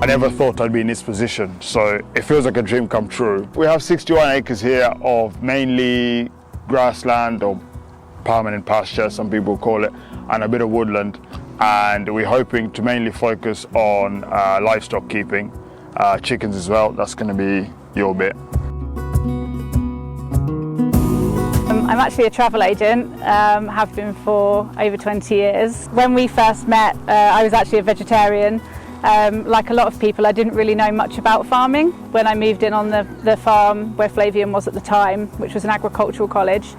I never thought I'd be in this position, so it feels like a dream come true. We have 61 acres here of mainly grassland or permanent pasture, some people call it, and a bit of woodland. And we're hoping to mainly focus on livestock keeping, chickens as well. That's going to be your bit. I'm actually a travel agent, have been for over 20 years. When we first met, I was actually a vegetarian. Like a lot of people, I didn't really know much about farming. When I moved in on the farm where Flavian was at the time, which was an agricultural college,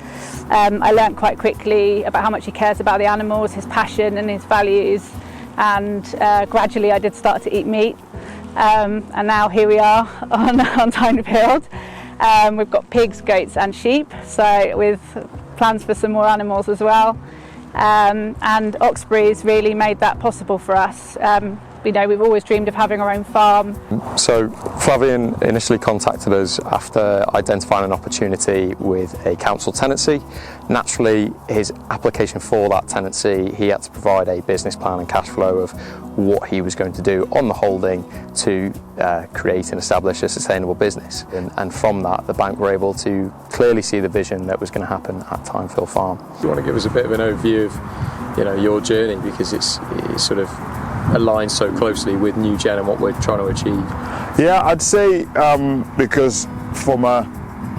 I learnt quite quickly about how much he cares about the animals, his passion and his values, and gradually I did start to eat meat. And now here we are on Tynefield. We've got pigs, goats and sheep, so with plans for some more animals as well. And Oxbury's really made that possible for us. We've always dreamed of having our own farm. So Flavian initially contacted us after identifying an opportunity with a council tenancy. Naturally, his application for that tenancy, he had to provide a business plan and cash flow of what he was going to do on the holding to create and establish a sustainable business. And from that, the bank were able to clearly see the vision that was going to happen at Tynefield Farm. Do you want to give us a bit of an overview of, your journey, because it's sort of aligns so closely with New Gen and what we're trying to achieve? Yeah, I'd say because from a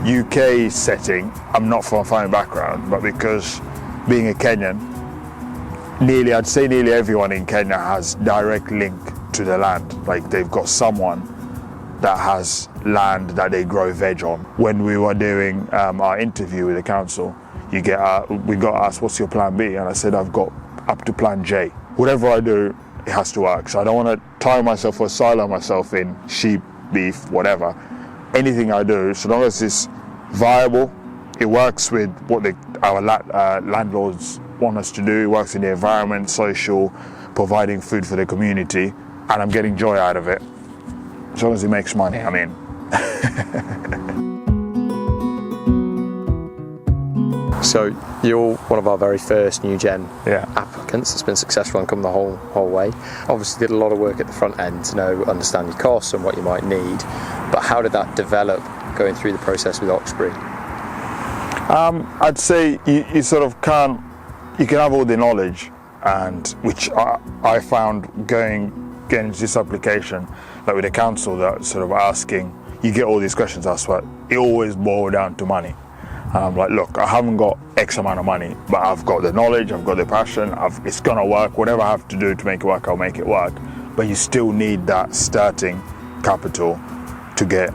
UK setting, I'm not from a farming background, but because being a Kenyan, I'd say nearly everyone in Kenya has direct link to the land. Like they've got someone that has land that they grow veg on. When we were doing our interview with the council, we got asked, what's your plan B? And I said, I've got up to plan J. Whatever I do, it has to work. So I don't want to tie myself or silo myself in sheep, beef, whatever. Anything I do, so long as it's viable, it works with what our landlords want us to do, it works in the environment, social, providing food for the community, and I'm getting joy out of it. As long as it makes money, I'm in. So you're one of our very first New Gen Yeah. applicants that's been successful and come the whole way. Obviously did a lot of work at the front end to understand your costs and what you might need, but how did that develop going through the process with Oxbury? I'd say you sort of you can have all the knowledge, and which I found going into this application, like with the council, that sort of asking, you get all these questions asked, but it always boils down to money. And I'm like, look, I haven't got X amount of money, but I've got the knowledge, I've got the passion, it's gonna work. Whatever I have to do to make it work, I'll make it work. But you still need that starting capital to get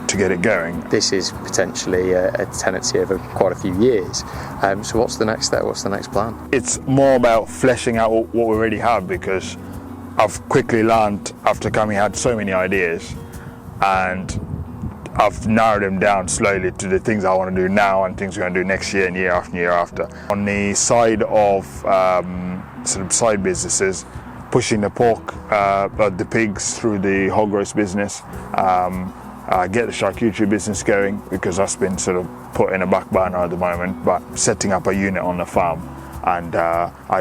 it going. This is potentially a tenancy over quite a few years. So what's the next step? What's the next plan? It's more about fleshing out what we already have, because I've quickly learned after coming, I had so many ideas, and I've narrowed them down slowly to the things I want to do now and things we're going to do next year and year after year after. On the side of sort of side businesses, pushing the pork, the pigs through the hog roast business, get the charcuterie business going, because that's been sort of put in a back burner at the moment, but setting up a unit on the farm and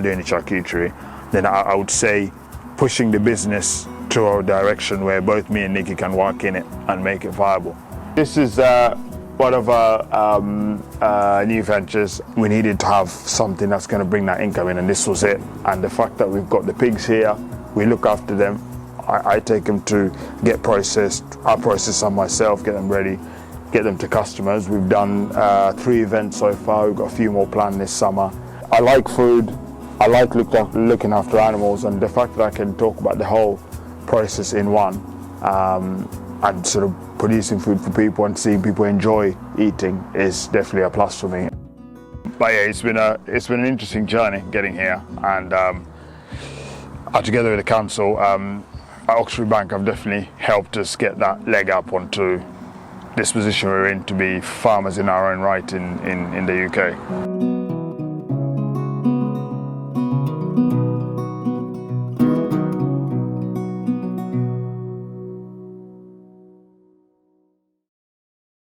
doing the charcuterie. Then I would say pushing the business to a direction where both me and Nikki can work in it and make it viable. This is one of our new ventures. We needed to have something that's going to bring that income in, and this was it. And the fact that we've got the pigs here, we look after them. I take them to get processed. I process some myself, get them ready, get them to customers. We've done 3 events so far. We've got a few more planned this summer. I like food. I like looking after animals, and the fact that I can talk about the whole process in one, and sort of producing food for people and seeing people enjoy eating is definitely a plus for me. But yeah, it's been an interesting journey getting here, and together with the council, Oxbury Bank have definitely helped us get that leg up onto this position we're in to be farmers in our own right in the UK.